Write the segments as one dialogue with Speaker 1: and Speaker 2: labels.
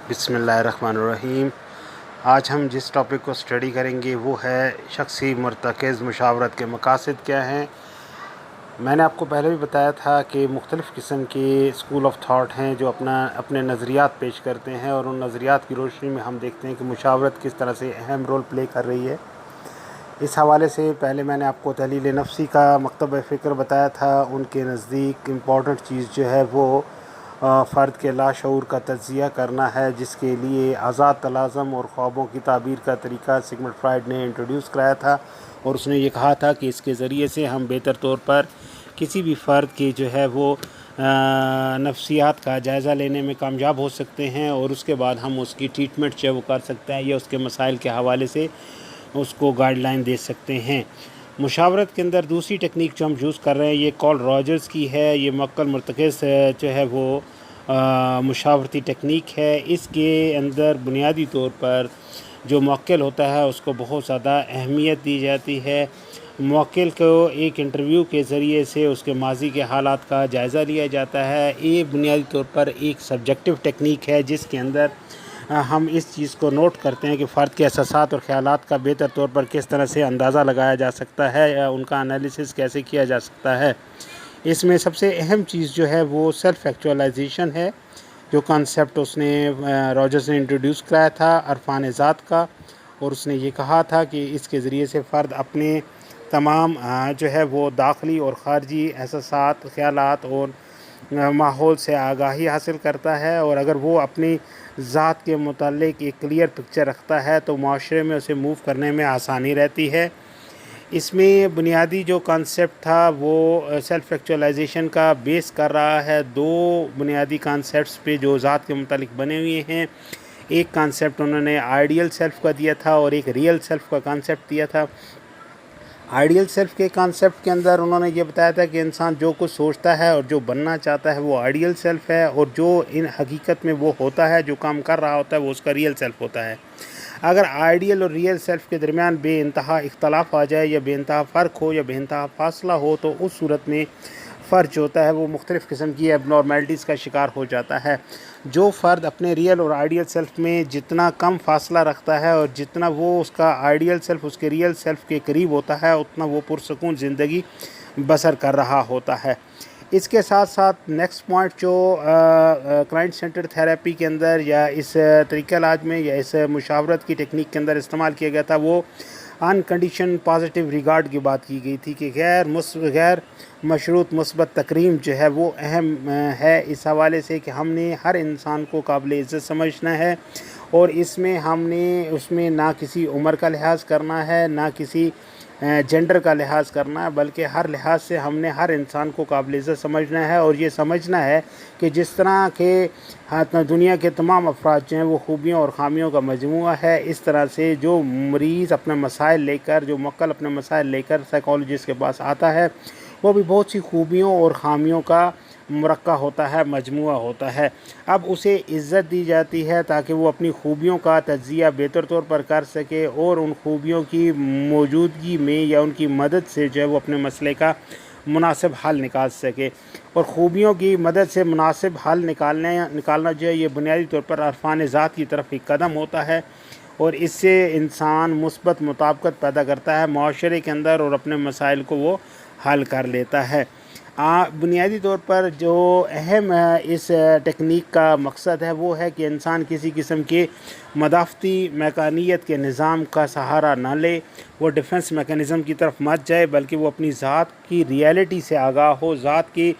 Speaker 1: बिस्मिल्लाहिर्रहमानिर्रहीम। आज हम जिस टॉपिक को स्टडी करेंगे वो है शख्सी मरतकज़ मुशावरत के मकासद क्या हैं। मैंने आपको पहले भी बताया था कि मुख्तलिफ़ किस्म के स्कूल ऑफ थाट हैं जो अपने नज़रियात पेश करते हैं, और उन नज़रियात की रोशनी में हम देखते हैं कि मुशावरत किस तरह से अहम रोल प्ले कर रही है। इस हवाले से पहले मैंने आपको तहलील नफ्सी का मकतब फ़िक्र बताया था। उनके नज़दीक इम्पॉर्टेंट चीज़ जो है वो फ़र्द के लाशऊर का तज्ज़िया करना है, जिसके लिए आज़ाद तलाज़म और ख्वाबों की ताबीर का तरीका सिगमंड फ्राइड ने इंट्रोड्यूस कराया था। और उसने ये कहा था कि इसके ज़रिए से हम बेहतर तौर पर किसी भी फ़र्द की जो है वो नफ्सियात का जायज़ा लेने में कामयाब हो सकते हैं, और उसके बाद हम उसकी ट्रीटमेंट जो वो कर सकते हैं या उसके मसाइल के हवाले से उसको गाइडलाइन दे सकते हैं। मुशावरत के अंदर दूसरी टेक्निक जो हम यूज़ कर रहे हैं ये कॉल रॉजर्स की है। ये मुअक्कल मरतकज़ जो है वो मुशावरती टेक्निक है। इसके अंदर बुनियादी तौर पर जो मुअक्किल होता है उसको बहुत ज़्यादा अहमियत दी जाती है। मुअक्किल को एक इंटरव्यू के ज़रिए से उसके माजी के हालात का जायज़ा लिया जाता है। ये बुनियादी तौर पर एक सब्जेक्टिव टेक्निक है जिसके अंदर हम इस चीज़ को नोट करते हैं कि फ़र्द के एहसासात और ख़यालात का बेहतर तौर पर किस तरह से अंदाज़ा लगाया जा सकता है या उनका एनालिसिस कैसे किया जा सकता है। इसमें सबसे अहम चीज़ जो है वो सेल्फ़ एक्चुअलाइजेशन है, जो कॉन्सेप्ट उसने रॉजर्स ने इंट्रोड्यूस कराया था अरफान ज़ात का। और उसने ये कहा था कि इसके ज़रिए से फ़र्द अपने तमाम जो है वो दाखिली और ख़ारजी एहसासात, ख़यालात और माहौल से आगाही हासिल करता है। और अगर वो अपनी ज़ात के मुताल्लिक़ एक क्लियर पिक्चर रखता है तो माशरे में उसे मूव करने में आसानी रहती है। इसमें बुनियादी जो कॉन्सेप्ट था वो सेल्फ़ एक्चुअलाइजेशन का बेस कर रहा है दो बुनियादी कॉन्सेप्ट्स पे जो ज़ात के मुताल्लिक़ बने हुए हैं। एक कॉन्सेप्ट उन्होंने आइडियल सेल्फ़ का दिया था और एक रियल सेल्फ़ का कॉन्सेप्ट दिया था। आइडियल सेल्फ़ के कॉन्सेप्ट के अंदर उन्होंने ये बताया था कि इंसान जो कुछ सोचता है और जो बनना चाहता है वो आइडियल सेल्फ़ है, और जो इन हकीकत में वो होता है, जो काम कर रहा होता है, वो उसका रियल सेल्फ़ होता है। अगर आइडियल और रियल सेल्फ़ के दरमियान बेइंतहा इख्तलाफ आ जाए या बेइंतहा फ़र्क हो या बेइंतहा फासला हो तो उस सूरत में फ़र्द जो होता है वो मुख्तलिफ़ किस्म की एबनॉर्मेलिटीज़ का शिकार हो जाता है। जो फ़र्द अपने रियल और आइडियल सेल्फ़ में जितना कम फासला रखता है और जितना वो उसका आइडियल सेल्फ़ उसके रियल सेल्फ़ के करीब होता है, उतना वो पुरसकून ज़िंदगी बसर कर रहा होता है। इसके साथ साथ नेक्स्ट पॉइंट जो क्लाइंट सेंटर्ड थेरेपी के अंदर या इस तरीक़ा इलाज में या इस मुशावरत की टेक्निक के अंदर इस्तेमाल किया गया था वो अनकंडीशन पॉजिटिव रिगार्ड की बात की गई थी कि गैर मशरूत मुस्बत तकरीम जो है वो अहम है, इस हवाले से कि हमने हर इंसान को काबिल इज़्ज़त समझना है, और इसमें हमने उसमें ना किसी उम्र का लिहाज करना है ना किसी जेंडर का लिहाज करना है, बल्कि हर लिहाज से हमने हर इंसान को काबिल इज़्ज़त समझना है। और ये समझना है कि जिस तरह के दुनिया के तमाम अफराद जो हैं वो खूबियों और ख़ामियों का मजमूआ है, इस तरह से जो मरीज़ अपने मसाइल लेकर, जो मुअक्कल अपने मसाइल लेकर साइकोलॉजिस्ट के पास आता है, वो भी बहुत सी खूबियों और ख़ामियों का मुरक्का होता है, मजमूआ होता है। अब उसे इज़्ज़त दी जाती है ताकि वो अपनी खूबियों का तज्ज़िया बेहतर तौर पर कर सके और उन खूबियों की मौजूदगी में या उनकी मदद से जो है वो अपने मसले का मुनासिब हल निकाल सके। और ख़ूबियों की मदद से मुनासिब हल निकालना जो है ये बुनियादी तौर पर अरफान ज़ात की तरफ एक कदम होता है, और इससे इंसान मुस्बत मुताबिकत पैदा करता है माशरे के अंदर और अपने मसाइल को वो हल कर लेता है। बुनियादी तौर पर जो अहम इस टेक्निक का मकसद है वो है कि इंसान किसी किस्म के मदाफ़ती मैकानियत के निज़ाम का सहारा ना ले, वो डिफेंस मैकेनिज़्म की तरफ मत जाए, बल्कि वो अपनी ज़ात की रियलिटी से आगाह हो, ज़ात की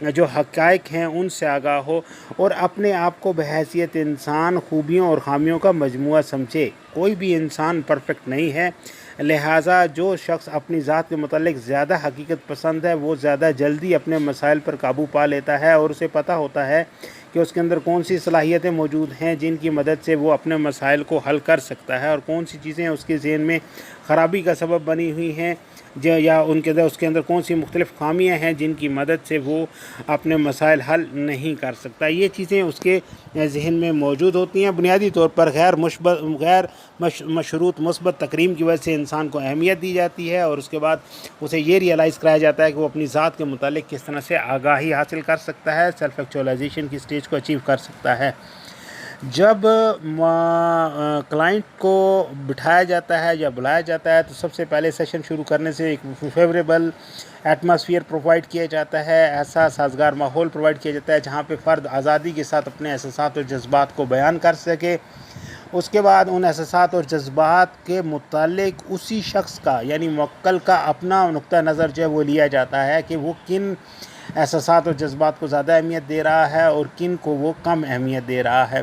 Speaker 1: जो हक़ाइक़ हैं उनसे आगाह हो, और अपने आप को बहैसियत इंसान खूबियों और ख़ामियों का मजमूआ समझे। कोई भी इंसान परफेक्ट नहीं है, लिहाजा जो शख्स अपनी ज़ात के मुतालिक ज़्यादा हकीकत पसंद है वो ज़्यादा जल्दी अपने मसाइल पर काबू पा लेता है, और उसे पता होता है कि उसके अंदर कौन सी सलाहियतें मौजूद हैं जिनकी मदद से वो अपने मसाइल को हल कर सकता है, और कौन सी चीज़ें उसके ज़हन में ख़राबी का सबब बनी हुई हैं या उसके अंदर कौन सी मुख्तलिफ़ ख़ामियाँ हैं जिनकी मदद से वो अपने मसाइल हल नहीं कर सकता। ये चीज़ें उसके ज़हन में मौजूद होती हैं। बुनियादी तौर पर गैर मशरूत मुस्बत तकरीम की वजह से इंसान को अहमियत दी जाती है, और उसके बाद उसे ये रियलाइज़ कराया जाता है कि वो अपनी ज़ात के मुतालिक किस तरह से आगाही हासिल कर सकता है, सेल्फ़ एक्चुअलाइजेशन की स्टेज को अचीव कर सकता है। جب کلائنٹ کو بٹھایا جاتا ہے یا بلایا جاتا ہے تو سب سے پہلے سیشن شروع کرنے سے ایک فیوریبل ایٹماسفیئر پرووائڈ کیا جاتا ہے، ایسا سازگار ماحول پرووائڈ کیا جاتا ہے جہاں پہ فرد آزادی کے ساتھ اپنے احساسات اور جذبات کو بیان کر سکے۔ اس کے بعد ان احساسات اور جذبات کے متعلق اسی شخص کا یعنی موکل کا اپنا نقطہ نظر جو ہے وہ لیا جاتا ہے کہ وہ کن احساسات اور جذبات کو زیادہ اہمیت دے رہا ہے اور کن کو وہ کم اہمیت دے رہا ہے،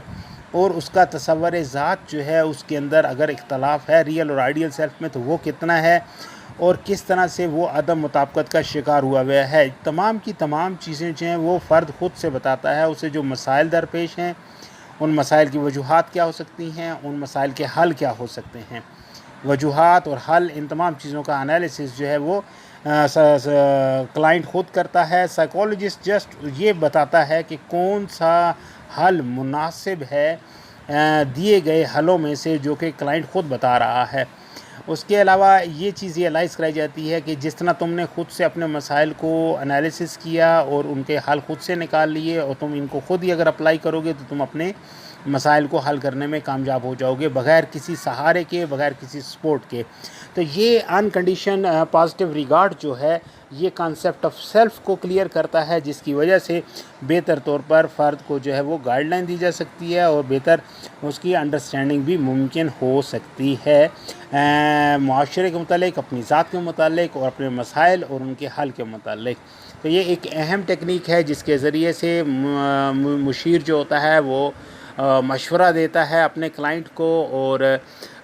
Speaker 1: اور اس کا تصور ذات جو ہے اس کے اندر اگر اختلاف ہے ریئل اور آئیڈیل سیلف میں تو وہ کتنا ہے اور کس طرح سے وہ عدم مطابقت کا شکار ہوا ہوا ہے۔ تمام کی تمام چیزیں جو ہیں وہ فرد خود سے بتاتا ہے، اسے جو مسائل درپیش ہیں ان مسائل کی وجوہات کیا ہو سکتی ہیں، ان مسائل کے حل کیا ہو سکتے ہیں، وجوہات اور حل، ان تمام چیزوں کا انالیسس جو ہے وہ کلائنٹ خود کرتا ہے۔ سائیکالوجسٹ جسٹ یہ بتاتا ہے کہ کون سا حل مناسب ہے دیے گئے حلوں میں سے جو کہ کلائنٹ خود بتا رہا ہے۔ اس کے علاوہ یہ چیز ریئلائز کرائی جاتی ہے کہ جس طرح تم نے خود سے اپنے مسائل کو انالیسس کیا اور ان کے حل خود سے نکال لیے اور تم ان کو خود ہی اگر اپلائی کرو گے تو تم اپنے مسائل کو حل کرنے میں کامیاب ہو جاؤ گے بغیر کسی سہارے کے، بغیر کسی سپورٹ کے۔ تو یہ انکنڈیشن پازیٹیو ریگارڈ جو ہے یہ کانسیپٹ آف سیلف کو کلیئر کرتا ہے، جس کی وجہ سے بہتر طور پر فرد کو جو ہے وہ گائیڈ لائن دی جا سکتی ہے اور بہتر اس کی انڈرسٹینڈنگ بھی ممکن ہو سکتی ہے معاشرے کے متعلق، اپنی ذات کے متعلق اور اپنے مسائل اور ان کے حل کے متعلق۔ تو یہ ایک اہم ٹیکنیک ہے جس کے ذریعے سے مشیر جو ہوتا ہے وہ مشورہ دیتا ہے اپنے کلائنٹ کو اور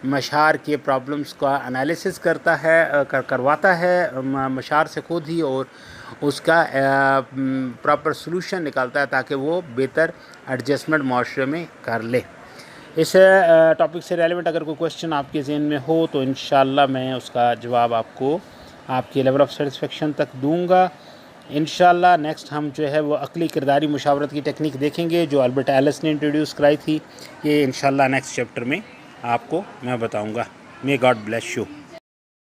Speaker 1: مشار کے پرابلمس کا انالیسس کرتا ہے، کرواتا ہے مشار سے خود ہی، اور اس کا پراپر سلوشن نکالتا ہے تاکہ وہ بہتر ایڈجسٹمنٹ معاشرے میں کر لے۔ اس ٹاپک سے ریلیونٹ اگر کوئی کوشچن آپ کے ذہن میں ہو تو انشاءاللہ میں اس کا جواب آپ کو آپ کے لیول آف سیٹسفیکشن تک دوں گا۔ انشاءاللہ نیکسٹ ہم جو ہے وہ عقلی کرداری مشاورت کی ٹیکنیک دیکھیں گے جو البرٹ ایلس نے انٹروڈیوس کرائی تھی۔ یہ انشاءاللہ نیکسٹ چیپٹر میں آپ کو میں بتاؤں گا۔ May God bless you.